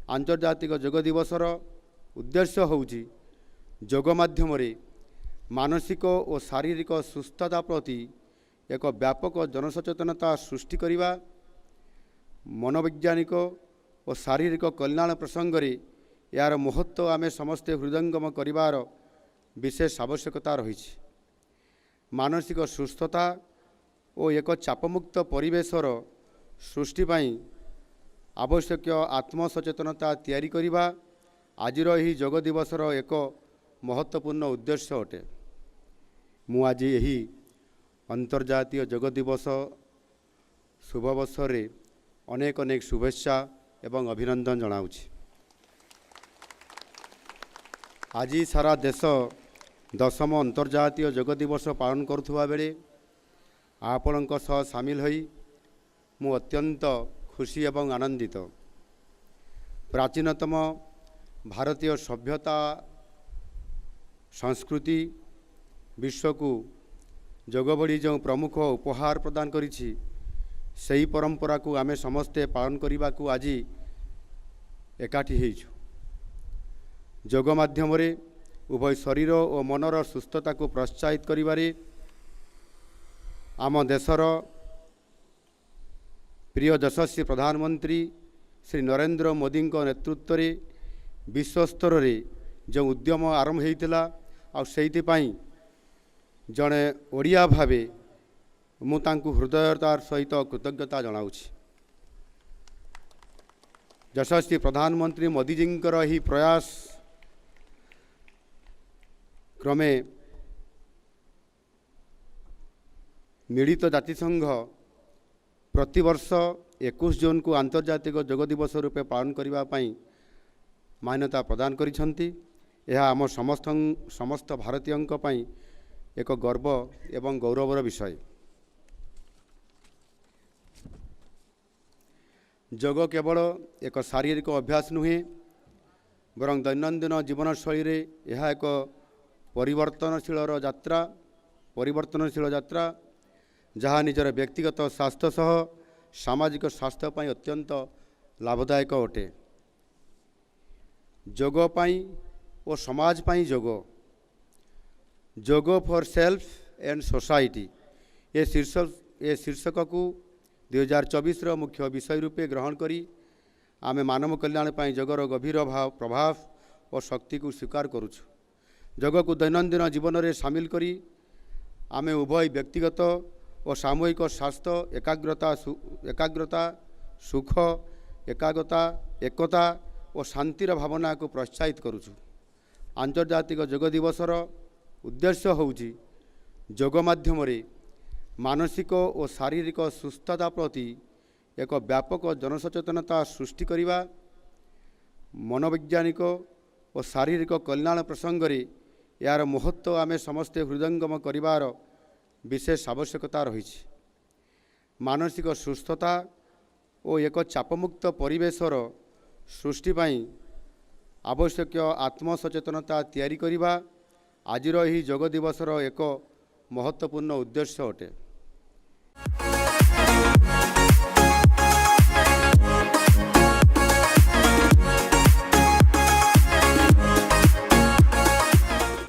आंतर्जातिक योग दिवसर उद्देश्य होउची योग माध्यम मानसिक और शारीरिक सुस्थता प्रति एक व्यापक जनसचेतनता सृष्टि करने, मनोवैज्ञानिक और शारीरिक कल्याण प्रसंग में यार महत्व आमे समस्ते हृदयंगम करिवार विशेष आवश्यकता रही। मानसिक सुस्थता और एक चापमुक्त परिवेशर सृष्टि आवश्यक आत्मसचेतनता तैयारी करने आजिर यही योग दिवसर एक महत्वपूर्ण उद्देश्य अटे। मु आज यही अंतर्जातीय योग दिवस शुभअवसर अनेक अनेक शुभेच्छा एवं अभिनंदन जनाऊँगी। आज सारा देश 10म अंतर्जातीय योग दिवस पालन करुवा बेले आपणक सह सामिल होई मु अत्यंत खुशी एवं आनंदित। प्राचीनतम भारतीय सभ्यता संस्कृति विश्व को योग बड़ी जो प्रमुख उपहार प्रदान करिछि सही परंपरा को आमे समस्ते पालन करने को आज एकाठी होइछु। योग माध्यम उभय शरीर और मनर सुस्थता को प्रोत्साहित करिबारे आम देशर प्रिय यशस्वी प्रधानमंत्री श्री नरेंद्र मोदी नेतृत्व में विश्व स्तर में जो उद्यम आरंभ होता आ जड़े ओडिया भावे मुझे हृदयतार सहित कृतज्ञता जनाऊँगी। यशस्वी प्रधानमंत्री मोदी जींकर ही प्रयास क्रमे मिलित जातिसंघ प्रतिवर्ष 21 जून को आंतर्जातिक योग दिवस रूपे पालन करने मान्यता प्रदान करिसेंती। यह आम समस्त भारतीयों एक गर्व एवं गौरवर विषय। योग केवल एक शारीरिक अभ्यास नुहे बरं दैनंदिन जीवनशैली यह एक परिवर्तनशील यात्रा जहाँ निजर व्यक्तिगत स्वास्थ्य सह सामाजिक स्वास्थ्य पर अत्यंत लाभदायक अटे। योग और समाज पाई योग फॉर सेल्फ एंड सोसाइटी ये शीर्षक को 2024 मुख्य विषय रूपे ग्रहण करी आमे मानव कल्याण पाई योगर गभीर प्रभाव और शक्ति को स्वीकार करुछु। योग को दैनंदिन जीवन में सामिल करी आमे उभय व्यक्तिगत और सामूहिक स्वास्थ्य एकाग्रता सुख एकता और शांतिर भावना को प्रोत्साहित करुछु। आंतर्जातिक योग दिवसर उद्देश्य होउची योग माध्यम मानसिक और शारीरिक सुस्थता प्रति एक व्यापक जनसचेतनता सृष्टि करने, मनोवैज्ञानिक और शारीरिक कल्याण प्रसंग में यार महत्व आमे समस्ते हृदयंगम करिवार विशेष आवश्यकता रही। मानसिक सुस्थता और एक चापमुक्त परिवेशर सृष्टि आवश्यक आत्मसचेतनता तैयारी करने आजिर यही योग दिवसर एक महत्वपूर्ण उद्देश्य अटे।